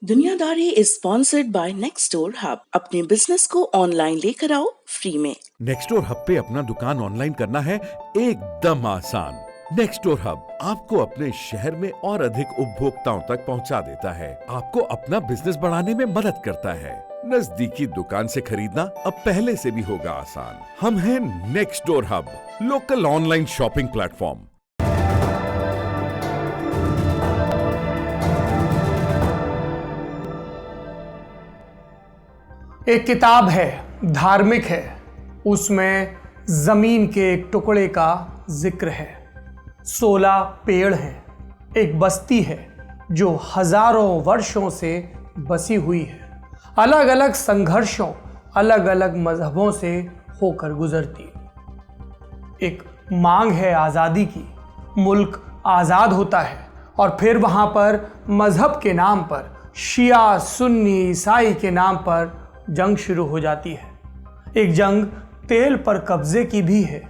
दुनियादारी is sponsored by नेक्स्टडोर hub. अपने business को ऑनलाइन लेकर आओ फ्री में। नेक्स्टडोर हब पे अपना दुकान ऑनलाइन करना है एकदम आसान। नेक्स्टडोर हब आपको अपने शहर में और अधिक उपभोक्ताओं तक पहुंचा देता है, आपको अपना बिजनेस बढ़ाने में मदद करता है। नजदीकी दुकान से खरीदना अब पहले से भी होगा आसान। हम हैं Nextdoor Hub, local online shopping platform. एक किताब है, धार्मिक है, उसमें जमीन के एक टुकड़े का जिक्र है। 16 पेड़ हैं, एक बस्ती है जो हजारों वर्षों से बसी हुई है, अलग अलग संघर्षों, अलग अलग मजहबों से होकर गुजरती। एक मांग है आज़ादी की, मुल्क आज़ाद होता है और फिर वहाँ पर मजहब के नाम पर, शिया सुन्नी ईसाई के नाम पर जंग शुरू हो जाती है। एक जंग तेल पर कब्जे की भी है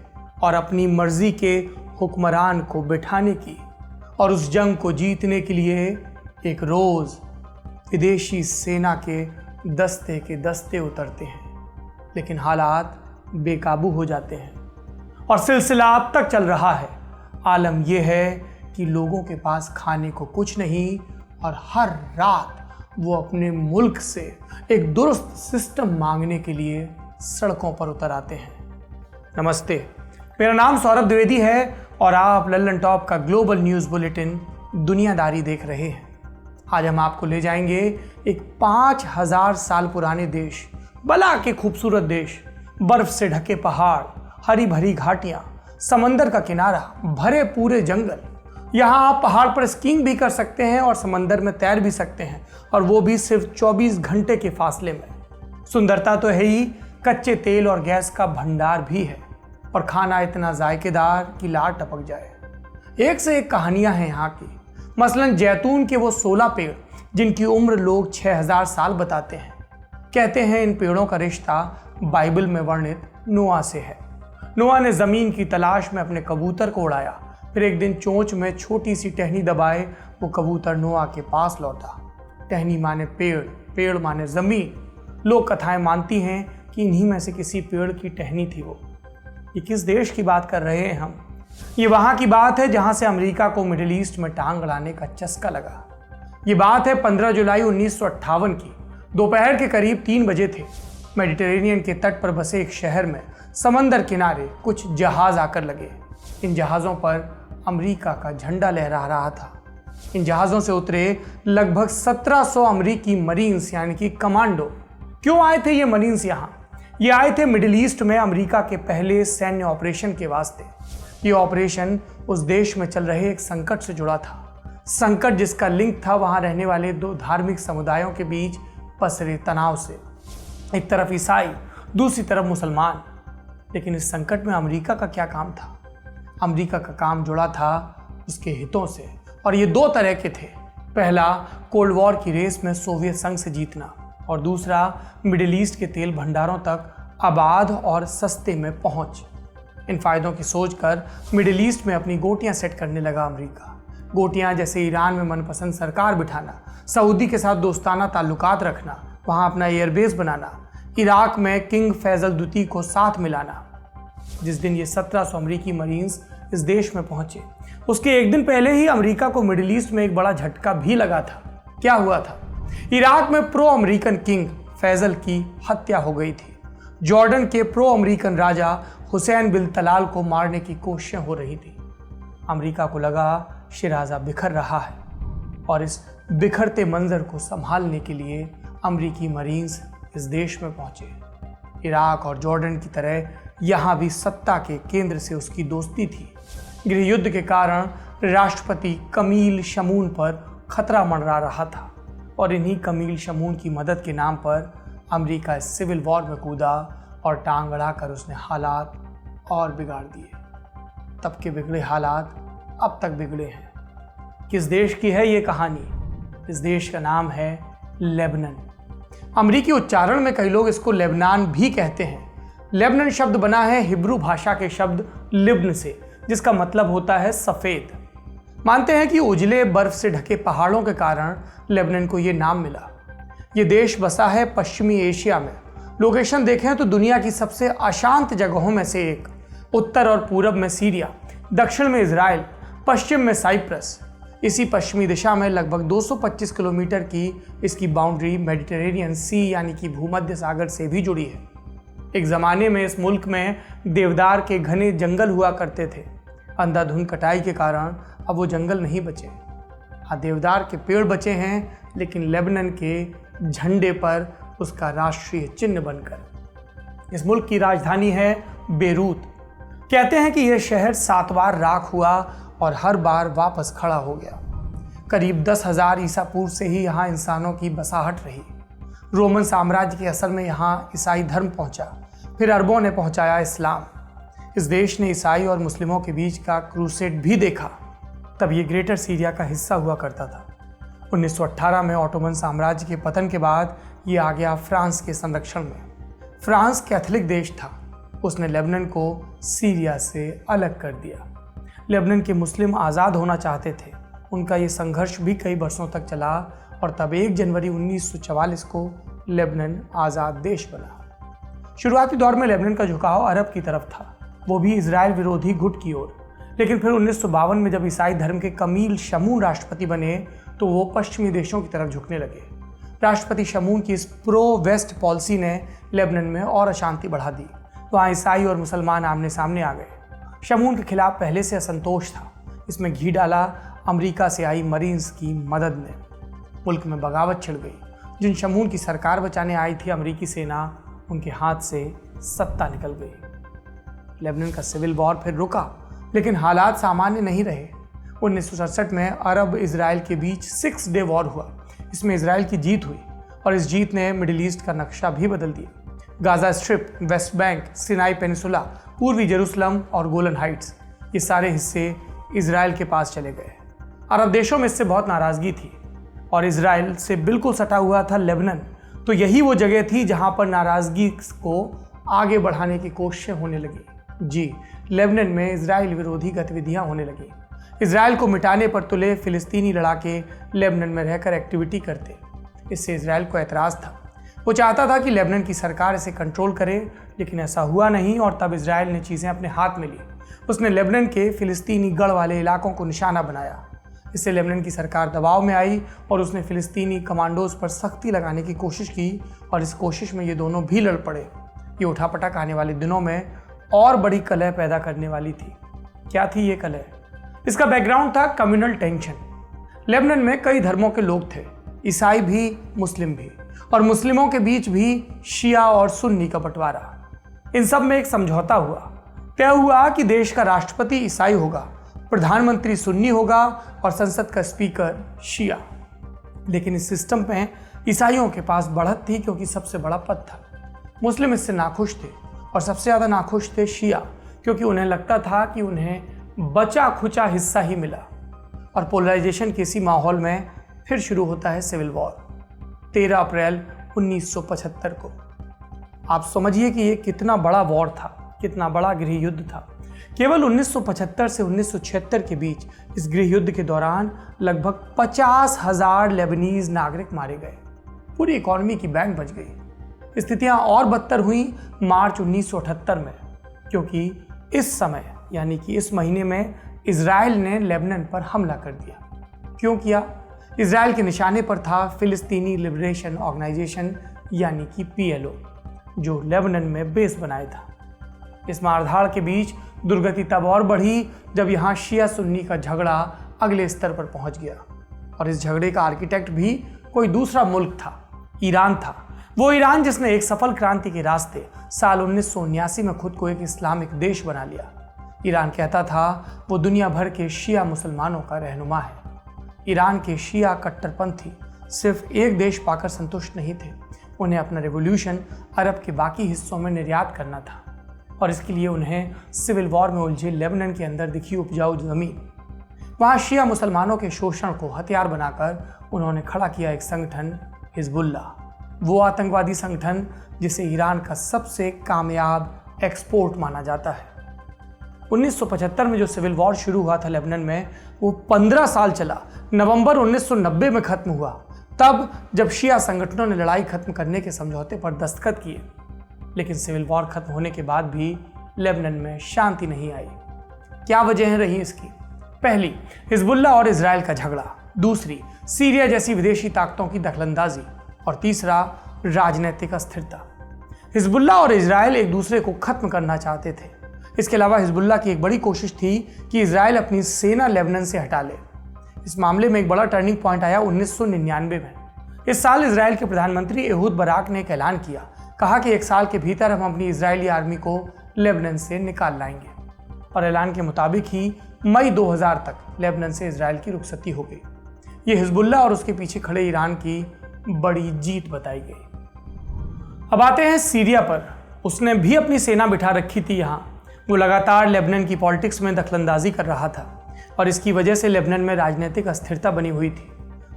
और अपनी मर्जी के हुक्मरान को बिठाने की, और उस जंग को जीतने के लिए एक रोज विदेशी सेना के दस्ते उतरते हैं, लेकिन हालात बेकाबू हो जाते हैं और सिलसिला अब तक चल रहा है। आलम यह है कि लोगों के पास खाने को कुछ नहीं और हर रात वो अपने मुल्क से एक दुरुस्त सिस्टम मांगने के लिए सड़कों पर उतर आते हैं। नमस्ते, मेरा नाम सौरभ द्विवेदी है और आप लल्लन टॉप का ग्लोबल न्यूज़ बुलेटिन दुनियादारी देख रहे हैं। आज हम आपको ले जाएंगे एक 5000 साल पुराने देश, बला के खूबसूरत देश, बर्फ से ढके पहाड़, हरी भरी घाटियाँ, समंदर का किनारा, भरे पूरे जंगल। यहाँ आप पहाड़ पर स्कीइंग भी कर सकते हैं और समंदर में तैर भी सकते हैं, और वो भी सिर्फ 24 घंटे के फासले में। सुंदरता तो है ही, कच्चे तेल और गैस का भंडार भी है और खाना इतना जायकेदार कि लार टपक जाए। एक से एक कहानियां हैं यहाँ की। मसलन जैतून के वो 16 पेड़ जिनकी उम्र लोग 6000 साल बताते हैं। कहते हैं इन पेड़ों का रिश्ता बाइबल में वर्णित नोआ से है। नोआ ने जमीन की तलाश में अपने कबूतर को उड़ाया, फिर एक दिन चोंच में छोटी सी टहनी दबाए वो कबूतर नोआ के पास लौटा। टहनी माने पेड़, पेड़ माने जमीन। लोक कथाएं मानती हैं कि इन्हीं में से किसी पेड़ की टहनी थी वो। ये किस देश की बात कर रहे हैं हम? ये वहाँ की बात है जहाँ से अमेरिका को मिडिल ईस्ट में टांग अड़ाने का चस्का लगा। ये बात है 15 जुलाई 1958 की। दोपहर के करीब 3 बजे थे। मेडिटेरेनियन के तट पर बसे एक शहर में समंदर किनारे कुछ जहाज आकर लगे। इन जहाज़ों पर अमेरिका का झंडा लहरा रहा था। इन जहाज़ों से उतरे लगभग 1700 अमेरिकी मरीन्स यानी कि कमांडो। क्यों आए थे ये मरीन्स यहाँ? ये आए थे मिडिल ईस्ट में अमेरिका के पहले सैन्य ऑपरेशन के वास्ते। ये ऑपरेशन उस देश में चल रहे एक संकट से जुड़ा था। संकट जिसका लिंक था वहाँ रहने वाले 2 धार्मिक समुदायों के बीच पसरे तनाव से। एक तरफ ईसाई, दूसरी तरफ मुसलमान। लेकिन इस संकट में अमेरिका का क्या काम था? अमेरिका का काम जुड़ा था उसके हितों से, और ये 2 तरह के थे। पहला, कोल्ड वॉर की रेस में सोवियत संघ से जीतना, और दूसरा, मिडिल ईस्ट के तेल भंडारों तक आबाद और सस्ते में पहुंच। इन फायदों की सोचकर मिडिल ईस्ट में अपनी गोटियां सेट करने लगा अमेरिका। गोटियां जैसे ईरान में मनपसंद सरकार बिठाना, सऊदी के साथ दोस्ताना ताल्लुकात रखना, वहां अपना एयरबेस बनाना, इराक में किंग फैजल द्वितीय को साथ मिलाना। जिस दिन ये 1700 अमेरिकी मरीन्स इस देश में पहुंचे, उसके एक दिन पहले ही अमेरिका को मिडिल ईस्ट में एक बड़ा झटका भी लगा था। क्या हुआ था? इराक में प्रो अमेरिकन किंग फैजल की हत्या हो गई थी। जॉर्डन के प्रो अमेरिकन राजा हुसैन बिन तलाल को मारने की कोशिशें हो रही थी। अमेरिका को लगा शिराजा बिखर रहा है, और इस बिखरते मंजर को संभालने के लिए अमेरिकी मरीन्स इस देश में पहुंचे। इराक और जॉर्डन की तरह यहाँ भी सत्ता के केंद्र से उसकी दोस्ती थी। गृह युद्ध के कारण राष्ट्रपति कमील शमून पर खतरा मंडरा रहा था, और इन्हीं कमील शमून की मदद के नाम पर अमेरिका सिविल वॉर में कूदा और टांग अड़ाकर उसने हालात और बिगाड़ दिए। तब के बिगड़े हालात अब तक बिगड़े हैं। किस देश की है ये कहानी? इस देश का नाम है लेबनान। अमेरिकी उच्चारण में कई लोग इसको लेबनान भी कहते हैं। लेबनान शब्द बना है हिब्रू भाषा के शब्द लिब्न से, जिसका मतलब होता है सफ़ेद। मानते हैं कि उजले बर्फ से ढके पहाड़ों के कारण लेबनान को ये नाम मिला। ये देश बसा है पश्चिमी एशिया में। लोकेशन देखें तो दुनिया की सबसे अशांत जगहों में से एक। उत्तर और पूरब में सीरिया, दक्षिण में इजराइल, पश्चिम में साइप्रस। इसी पश्चिमी दिशा में लगभग 225 किलोमीटर की इसकी बाउंड्री मेडिटेरेनियन सी यानी कि भूमध्य सागर से भी जुड़ी है। एक ज़माने में इस मुल्क में देवदार के घने जंगल हुआ करते थे। अंधाधुंध कटाई के कारण अब वो जंगल नहीं बचे। हाँ, देवदार के पेड़ बचे हैं, लेकिन लेबनान के झंडे पर उसका राष्ट्रीय चिन्ह बनकर। इस मुल्क की राजधानी है बेरूत। कहते हैं कि यह शहर 7 बार राख हुआ और हर बार वापस खड़ा हो गया। करीब 10,000 ईसा पूर्व से ही यहाँ इंसानों की बसाहट रही। रोमन साम्राज्य के असर में यहाँ ईसाई धर्म पहुँचा, फिर अरबों ने पहुँचाया इस्लाम। इस देश ने ईसाई और मुस्लिमों के बीच का क्रूसेड भी देखा। तब ये ग्रेटर सीरिया का हिस्सा हुआ करता था। 1918 में ऑटोमन साम्राज्य के पतन के बाद ये आ गया फ्रांस के संरक्षण में। फ्रांस कैथोलिक देश था। उसने लेबनान को सीरिया से अलग कर दिया। लेबनान के मुस्लिम आज़ाद होना चाहते थे। उनका ये संघर्ष भी कई वर्षों तक चला और तब 1 जनवरी 1944 को लेबनान आज़ाद देश बना। शुरुआती दौर में लेबनान का झुकाव अरब की तरफ था, वो भी इजराइल विरोधी गुट की ओर। लेकिन फिर 1952 में जब ईसाई धर्म के कमील शमून राष्ट्रपति बने तो वो पश्चिमी देशों की तरफ झुकने लगे। राष्ट्रपति शमून की इस प्रो वेस्ट पॉलिसी ने लेबनान में और अशांति बढ़ा दी। वहाँ ईसाई और मुसलमान आमने सामने आ गए। शमून के खिलाफ पहले से असंतोष था। इसमें घी डाला अमेरिका से आई मरीन्स की मदद ने। मुल्क में बगावत छिड़ गई। जिन शमून की सरकार बचाने आई थी अमेरिकी सेना, उनके हाथ से सत्ता निकल गई। लेबनान का सिविल वॉर फिर रुका, लेकिन हालात सामान्य नहीं रहे। 1967 में अरब इजराइल के बीच 6 डे वॉर हुआ। इसमें इजराइल की जीत हुई और इस जीत ने मिडिल ईस्ट का नक्शा भी बदल दिया। Gaza strip, West Bank, Sinai peninsula, पूर्वी जेरूसलम और गोलन हाइट्स, ये सारे हिस्से इजराइल के पास चले गए। अरब देशों में इससे बहुत नाराज़गी थी और इजराइल से बिल्कुल सटा हुआ था लेबनान। तो यही वो जगह थी जहां पर नाराज़गी को आगे बढ़ाने की कोशिशें होने लगी। जी, लेबनान में इजराइल विरोधी गतिविधियां होने लगी। इजराइल को मिटाने पर तुले फिलिस्तीनी लड़ाके लेबनान में रहकर एक्टिविटी करते। इससे इजराइल को एतराज़ था। वो चाहता था कि लेबनान की सरकार इसे कंट्रोल करे, लेकिन ऐसा हुआ नहीं और तब इजराइल ने चीज़ें अपने हाथ में ली। उसने लेबनान के फिलिस्तीनी गढ़ वाले इलाकों को निशाना बनाया। इससे लेबनान की सरकार दबाव में आई और उसने फिलिस्तीनी कमांडोज पर सख्ती लगाने की कोशिश की और इस कोशिश में ये दोनों भी लड़ पड़े। ये उठापटक आने वाले दिनों में और बड़ी कलह पैदा करने वाली थी। क्या थी ये कलह? इसका बैकग्राउंड था कम्युनल टेंशन। लेबनान में कई धर्मों के लोग थे, ईसाई भी, मुस्लिम भी, और मुस्लिमों के बीच भी शिया और सुन्नी का बंटवारा। इन सब में एक समझौता हुआ। तय हुआ कि देश का राष्ट्रपति ईसाई होगा, प्रधानमंत्री सुन्नी होगा और संसद का स्पीकर शिया। लेकिन इस सिस्टम में ईसाइयों के पास बढ़त थी क्योंकि सबसे बड़ा पद था। मुस्लिम इससे नाखुश थे और सबसे ज़्यादा नाखुश थे शिया, क्योंकि उन्हें लगता था कि उन्हें बचा खुचा हिस्सा ही मिला। और पोलराइजेशन के इसी माहौल में फिर शुरू होता है सिविल वॉर 13 अप्रैल 1975 को। आप समझिए कि ये कितना बड़ा वॉर था, कितना बड़ा गृह युद्ध था। केवल 1975 से 1976 के बीच इस गृह युद्ध के दौरान लगभग 50,000 लेबनीज नागरिक मारे गए। पूरी इकॉनमी की बैंक बच गई। स्थितियां और बदतर हुई मार्च 1978 में, क्योंकि इस समय यानी कि इस महीने में इजराइल ने लेबनान पर हमला कर दिया। क्यों किया? इजराइल के निशाने पर था फिलिस्तीनी लिबरेशन ऑर्गेनाइजेशन यानी कि PLO, जो लेबनान में बेस बनाया था। इस मारधाड़ के बीच दुर्गति तब और बढ़ी जब यहाँ शिया सुन्नी का झगड़ा अगले स्तर पर पहुंच गया। और इस झगड़े का आर्किटेक्ट भी कोई दूसरा मुल्क था, ईरान था। वो ईरान जिसने एक सफल क्रांति के रास्ते साल 1979 में खुद को एक इस्लामिक देश बना लिया। ईरान कहता था वो दुनिया भर के शिया मुसलमानों का रहनुमा है। ईरान के शिया कट्टरपंथी सिर्फ एक देश पाकर संतुष्ट नहीं थे, उन्हें अपना रेवोल्यूशन अरब के बाकी हिस्सों में निर्यात करना था। और इसके लिए उन्हें सिविल वॉर में उलझे लेबनान के अंदर दिखी उपजाऊ जमीन, वहाँ शिया मुसलमानों के शोषण को हथियार बनाकर उन्होंने खड़ा किया एक संगठन हिजबुल्लाह, वो आतंकवादी संगठन जिसे ईरान का सबसे कामयाब एक्सपोर्ट माना जाता है। 1975 में जो सिविल वॉर शुरू हुआ था लेबनान में, वो 15 साल चला। नवंबर 1990 में खत्म हुआ, तब जब शिया संगठनों ने लड़ाई खत्म करने के समझौते पर दस्तखत किए। लेकिन सिविल वॉर खत्म होने के बाद भी लेबनान में शांति नहीं आई। क्या वजह रही इसकी? पहली, हिजबुल्लाह और इजराइल का झगड़ा। दूसरी, सीरिया जैसी विदेशी ताकतों की दखलंदाजी। और तीसरा, राजनीतिक अस्थिरता। हिजबुल्लाह और इजराइल एक दूसरे को खत्म करना चाहते थे। इसके अलावा हिजबुल्लाह की एक बड़ी कोशिश थी कि इजराइल अपनी सेना लेबनान से हटा ले। इस मामले में एक बड़ा टर्निंग पॉइंट आया 1999 में। इस साल इजराइल के प्रधानमंत्री एहूद बराक ने एक ऐलान किया, कहा कि 1 साल के भीतर हम अपनी इजरायली आर्मी को लेबनान से निकाल लाएंगे। और ऐलान के मुताबिक ही मई 2000 तक लेबनान से इजराइल की रुखसती हो गई। ये हिजबुल्लाह और उसके पीछे खड़े ईरान की बड़ी जीत बताई गई। अब आते हैं सीरिया पर। उसने भी अपनी सेना बिठा रखी थी यहाँ। वो लगातार लेबनान की पॉलिटिक्स में दखलंदाजी कर रहा था और इसकी वजह से लेबनान में राजनीतिक अस्थिरता बनी हुई थी।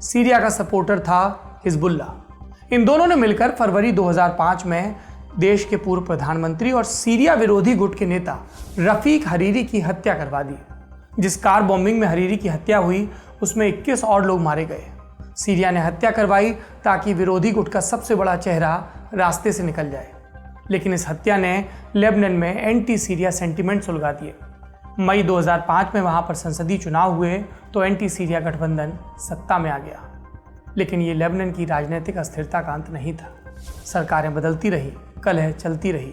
सीरिया का सपोर्टर था हिजबुल्लाह। इन दोनों ने मिलकर फरवरी 2005 में देश के पूर्व प्रधानमंत्री और सीरिया विरोधी गुट के नेता रफीक हरीरी की हत्या करवा दी। जिस कार बॉम्बिंग में हरीरी की हत्या हुई, उसमें 21 और लोग मारे गए। सीरिया ने हत्या करवाई ताकि विरोधी गुट का सबसे बड़ा चेहरा रास्ते से निकल जाए। लेकिन इस हत्या ने लेबनान में एंटी सीरिया सेंटिमेंट सुलगा दिए। मई 2005 में वहां पर संसदीय चुनाव हुए तो एंटी सीरिया गठबंधन सत्ता में आ गया। लेकिन ये लेबनान की राजनीतिक अस्थिरता का अंत नहीं था। सरकारें बदलती रही, कलह चलती रही,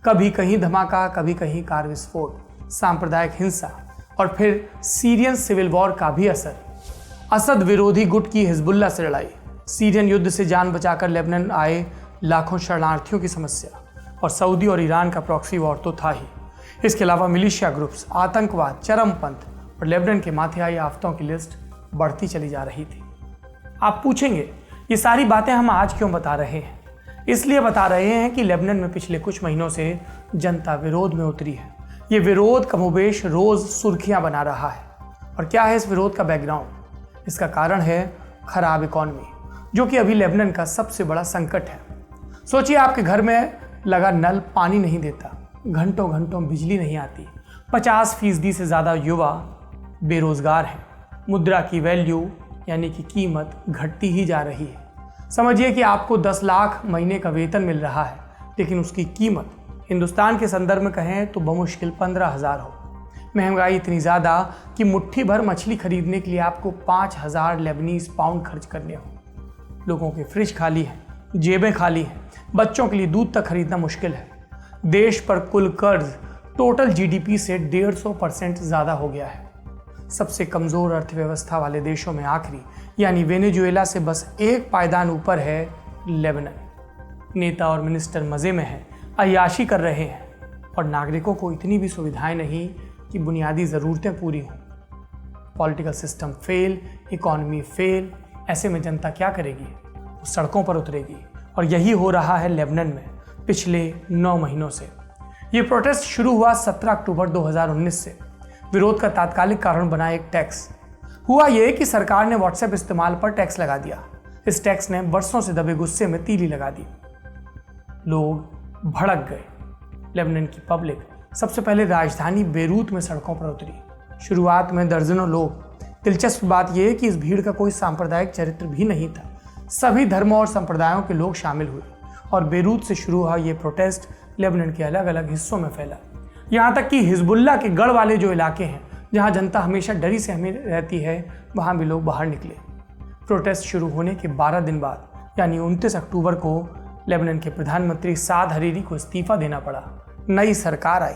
कभी कहीं धमाका, कभी कहीं कार विस्फोट, सांप्रदायिक हिंसा और फिर सीरियन सिविल वॉर का भी असर। असद विरोधी गुट की हिजबुल्लाह से लड़ाई, सीरियन युद्ध से जान बचाकर लेबनान आए लाखों शरणार्थियों की समस्या और सऊदी और ईरान का प्रॉक्सी वॉर तो था ही। इसके अलावा मिलिशिया ग्रुप्स, आतंकवाद, चरमपंथ और लेबनान के माथे आई आफतों की लिस्ट बढ़ती चली जा रही थी। आप पूछेंगे, ये सारी बातें हम आज क्यों बता रहे हैं? इसलिए बता रहे हैं कि लेबनान में पिछले कुछ महीनों से जनता विरोध में उतरी है। ये विरोध कमोबेश रोज सुर्खियां बना रहा है। और क्या है इस विरोध का बैकग्राउंड? इसका कारण है खराब इकॉनमी, जो कि अभी लेबनान का सबसे बड़ा संकट है। सोचिए, आपके घर में लगा नल पानी नहीं देता, घंटों घंटों बिजली नहीं आती, 50% से ज़्यादा युवा बेरोजगार हैं, मुद्रा की वैल्यू यानी कि कीमत घटती ही जा रही है। समझिए कि आपको 10 लाख महीने का वेतन मिल रहा है, लेकिन उसकी कीमत हिंदुस्तान के संदर्भ में कहें तो बमुश्किल 15,000 हो। महंगाई इतनी ज़्यादा कि मुट्ठी भर मछली खरीदने के लिए आपको 5,000 लेबनीज पाउंड खर्च करने हो। लोगों के फ्रिज खाली हैं, जेबें खाली हैं, बच्चों के लिए दूध तक खरीदना मुश्किल है। देश पर कुल कर्ज टोटल जीडीपी से 150% ज़्यादा हो गया है। सबसे कमज़ोर अर्थव्यवस्था वाले देशों में आखिरी यानी वेनेजुएला से बस एक पायदान ऊपर है लेबनान। नेता और मिनिस्टर मज़े में हैं, अय्याशी कर रहे हैं और नागरिकों को इतनी भी सुविधाएं नहीं कि बुनियादी ज़रूरतें पूरी हों। Political system fail, economy fail, ऐसे में जनता क्या करेगी? वो सड़कों पर उतरेगी। और यही हो रहा है लेबनान में पिछले 9 महीनों से। ये प्रोटेस्ट शुरू हुआ 17 अक्टूबर 2019 से। विरोध का तात्कालिक कारण बना एक टैक्स। हुआ ये कि सरकार ने व्हाट्सएप इस्तेमाल पर टैक्स लगा दिया। इस टैक्स ने बरसों से दबे गुस्से में तीली लगा दी। लोग भड़क गए। लेबनान की पब्लिक सबसे पहले राजधानी बेरूत में सड़कों पर उतरी। शुरुआत में दर्जनों लोग। दिलचस्प बात यह कि इस भीड़ का कोई सांप्रदायिक चरित्र भी नहीं था। सभी धर्मों और संप्रदायों के लोग शामिल हुए और बेरूत से शुरू हुआ ये प्रोटेस्ट लेबनान के अलग अलग हिस्सों में फैला। यहाँ तक कि हिजबुल्लाह के गढ़ वाले जो इलाके हैं, जहाँ जनता हमेशा डरी सहमी रहती है, वहाँ भी लोग बाहर निकले। प्रोटेस्ट शुरू होने के 12 दिन बाद यानी 29 अक्टूबर को लेबनान के प्रधानमंत्री साद हरीरी को इस्तीफा देना पड़ा। नई सरकार आई,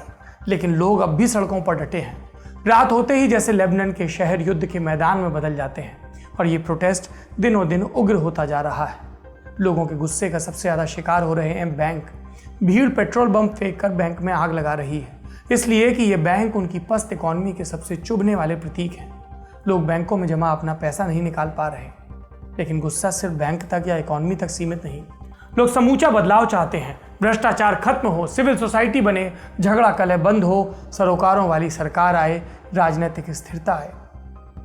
लेकिन लोग अब भी सड़कों पर डटे हैं। रात होते ही जैसे लेबनान के शहर युद्ध के मैदान में बदल जाते हैं और ये प्रोटेस्ट दिनों दिन उग्र होता जा रहा है। लोगों के गुस्से का सबसे ज़्यादा शिकार हो रहे हैं बैंक। भीड़ पेट्रोल बम फेंक कर बैंक में आग लगा रही है, इसलिए कि ये बैंक उनकी पस्त इकॉनमी के सबसे चुभने वाले प्रतीक हैं। लोग बैंकों में जमा अपना पैसा नहीं निकाल पा रहे। लेकिन गुस्सा सिर्फ बैंक तक या इकॉनमी तक सीमित नहीं। लोग समूचा बदलाव चाहते हैं। भ्रष्टाचार खत्म हो, सिविल सोसाइटी बने, झगड़ा कलह बंद हो, सरोकारों वाली सरकार आए, राजनीतिक स्थिरता आए।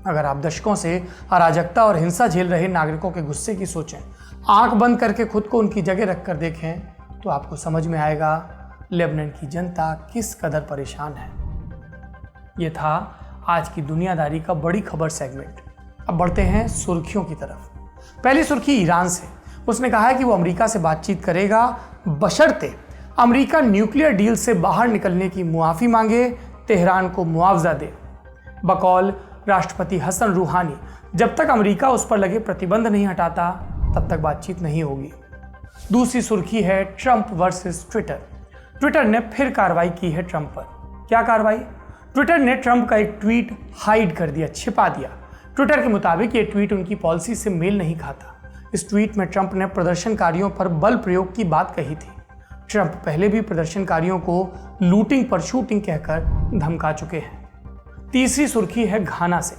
अगर आप दशकों से अराजकता और हिंसा झेल रहे नागरिकों के गुस्से की सोचें, आंख बंद करके खुद को उनकी जगह रखकर देखें, तो आपको समझ में आएगा लेबनान की जनता किस कदर परेशान है। ये था आज की दुनियादारी का बड़ी खबर सेगमेंट। अब बढ़ते हैं सुर्खियों की तरफ। पहली सुर्खी ईरान से। उसने कहा है कि वो अमेरिका से बातचीत करेगा बशर्ते अमेरिका न्यूक्लियर डील से बाहर निकलने की मुआफ़ी मांगे, तेहरान को मुआवजा दे। बकौल राष्ट्रपति हसन रूहानी, जब तक अमेरिका उस पर लगे प्रतिबंध नहीं हटाता तब तक बातचीत नहीं होगी। दूसरी सुर्खी है ट्रंप वर्सेस ट्विटर। ट्विटर ने फिर कार्रवाई की है ट्रंप पर। क्या कार्रवाई? ट्विटर ने ट्रंप का एक ट्वीट हाइड कर दिया, छिपा दिया। ट्विटर के मुताबिक ये ट्वीट उनकी पॉलिसी से मेल नहीं खाता। इस ट्वीट में ट्रंप ने प्रदर्शनकारियों पर बल प्रयोग की बात कही थी। ट्रंप पहले भी प्रदर्शनकारियों को लूटिंग पर शूटिंग कहकर धमका चुके हैं। तीसरी सुर्खी है घाना से।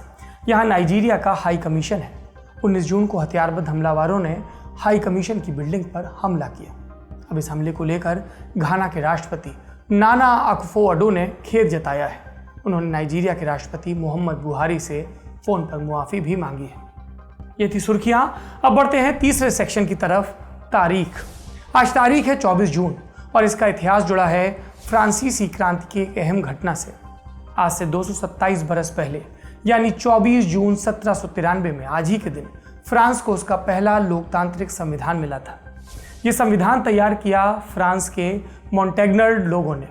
यहाँ नाइजीरिया का हाई कमीशन है। 19 जून को हथियारबंद हमलावरों ने हाई कमीशन की बिल्डिंग पर हमला किया। अब इस हमले को लेकर घाना के राष्ट्रपति नाना अक्फो-अडो ने खेद जताया है। उन्होंने नाइजीरिया के राष्ट्रपति मोहम्मद बुहारी से फोन पर मुआफ़ी भी मांगी है। ये थी सुर्खियां। अब बढ़ते हैं तीसरे सेक्शन की तरफ। तारीख। आज तारीख है 24 जून और इसका इतिहास जुड़ा है फ्रांसीसी क्रांति की एक अहम घटना से। आज से 227 बरस पहले यानी 24 जून 1793 में आज ही के दिन फ्रांस को उसका पहला लोकतांत्रिक संविधान मिला था। ये संविधान तैयार किया फ्रांस के मॉन्टेग्नर्ड लोगों ने।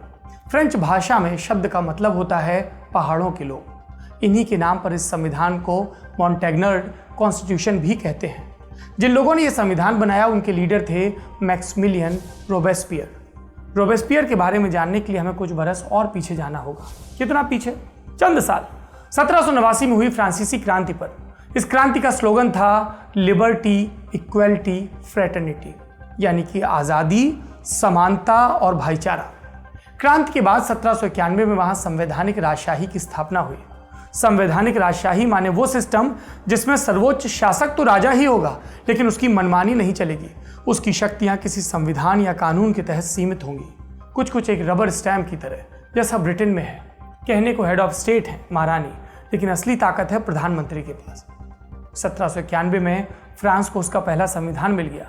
फ्रेंच भाषा में शब्द का मतलब होता है पहाड़ों के लोग। इन्हीं के नाम पर इस संविधान को मॉन्टेग्नर्ड कॉन्स्टिट्यूशन भी कहते हैं। जिन लोगों ने यह संविधान बनाया उनके लीडर थे मैक्सिमिलियन रोबेस्पियर। रोबेस्पियर के बारे में जानने के लिए हमें कुछ बरस और पीछे जाना होगा। कितना पीछे? चंद साल। 1789 में हुई फ्रांसीसी क्रांति पर। इस क्रांति का स्लोगन था लिबर्टी, इक्वलिटी, फ्रेटर्निटी, यानी कि आज़ादी, समानता और भाईचारा। क्रांति के बाद 1791 में वहां संवैधानिक राजशाही की स्थापना हुई। संवैधानिक राजशाही माने वो सिस्टम जिसमें सर्वोच्च शासक तो राजा ही होगा, लेकिन उसकी मनमानी नहीं चलेगी। उसकी शक्तियां किसी संविधान या कानून के तहत सीमित होंगी, कुछ एक रबर स्टैम्प की तरह, जैसा ब्रिटेन में है। कहने को हेड ऑफ स्टेट है महारानी, लेकिन असली ताकत है प्रधानमंत्री के पास। 1791 में फ्रांस को उसका पहला संविधान मिल गया,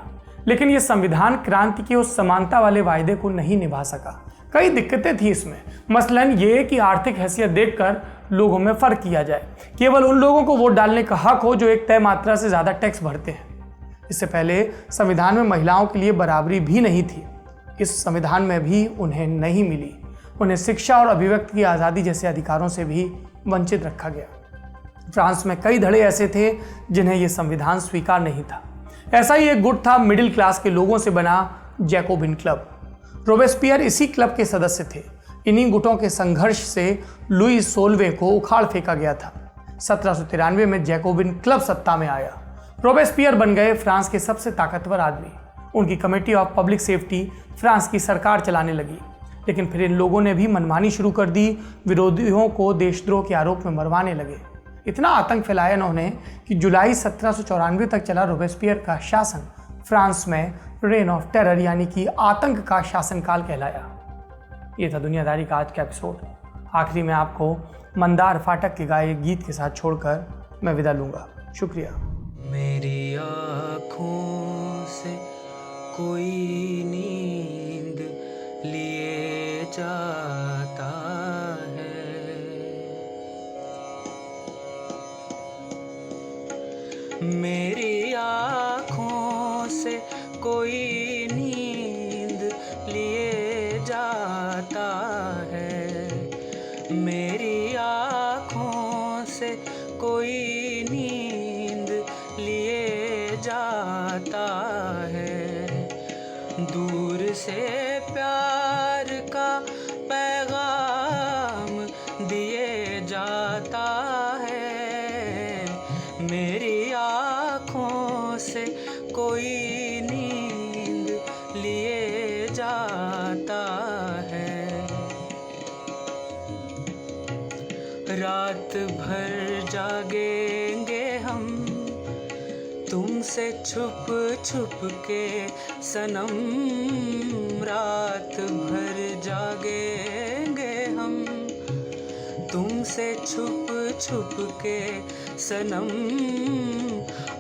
लेकिन यह संविधान क्रांति के उस समानता वाले वायदे को नहीं निभा सका। कई दिक्कतें थी इसमें। मसलन ये कि आर्थिक हैसियत देखकर लोगों में फर्क किया जाए। केवल उन लोगों को वोट डालने का हक हो जो एक तय मात्रा से ज़्यादा टैक्स भरते हैं। इससे पहले संविधान में महिलाओं के लिए बराबरी भी नहीं थी। इस संविधान में भी उन्हें नहीं मिली। उन्हें शिक्षा और अभिव्यक्ति की आज़ादी जैसे अधिकारों से भी वंचित रखा गया। फ्रांस में कई धड़े ऐसे थे जिन्हें यह संविधान स्वीकार नहीं था। ऐसा ही एक गुट था मिडिल क्लास के लोगों से बना जैकोबिन क्लब। रोबेस्पियर इसी क्लब के सदस्य थे। इन्हीं गुटों के संघर्ष से लुई 16वें को उखाड़ फेंका गया था। 1793 में जैकोबिन क्लब सत्ता में आया। रोबेस्पियर बन गए फ्रांस के सबसे ताकतवर आदमी। उनकी committee of public safety France की सरकार चलाने लगी, लेकिन फिर इन लोगों ने भी मनमानी शुरू कर दी। विरोधियों को देशद्रोह के आरोप में मरवाने लगे। इतना आतंक फैलाया इन्होंने कि जुलाई 1794 तक चला रोबेस्पियर का शासन फ्रांस में रेन ऑफ टेरर यानी कि आतंक का शासनकाल कहलाया। ये था दुनियादारी का आज का एपिसोड। आखिरी में आपको मंदार फाटक के गाए गीत के साथ छोड़कर मैं विदा लूंगा। शुक्रिया। मेरी आँखों से कोई नींद लिए जाता है, मेरी आँखों से कोई नींद लिए जाता है, मेरी आँखों से कोई नींद लिए जाता है। दूर से प्यार का पैगाम दिए जाता है, मेरी आँखों से कोई नींद लिए जाता है। रात भर जागेंगे हम तुमसे छुप छुप के सनम, रात भर जागेंगे हम तुमसे छुप छुप के सनम,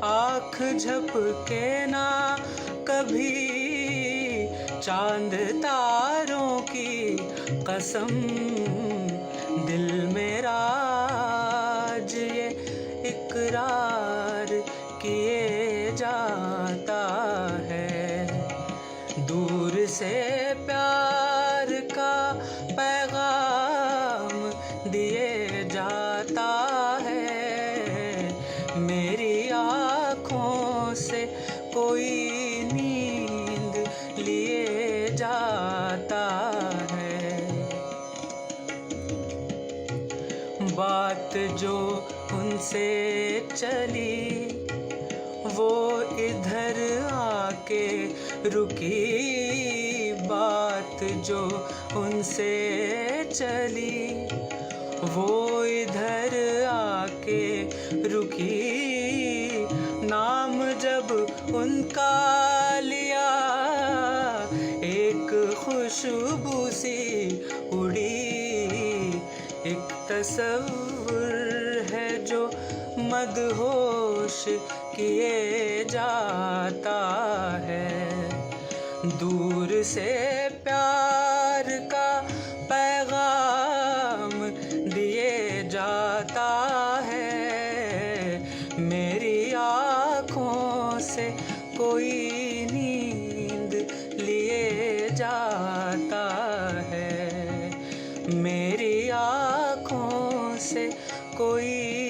आँख झपके ना कभी चांद तारों की कसम, दिल मेरा आज ये इकरार किए जाता है, दूर से प्यार का पैगाम दिए जाता है, मेरी आँखों से कोई नींद लिए जाता है। बात जो उनसे चली वो इधर आके रुकी, बात जो उनसे चली वो इधर आके रुकी, नाम जब उनका लिया एक खुशबू सी उड़ी, एक तस्वुर है जो मदहोश किए जाता है, दूर से प्यार का पैगाम दिए जाता है, मेरी आँखों से कोई नींद लिए जाता है, मेरी आँखों से कोई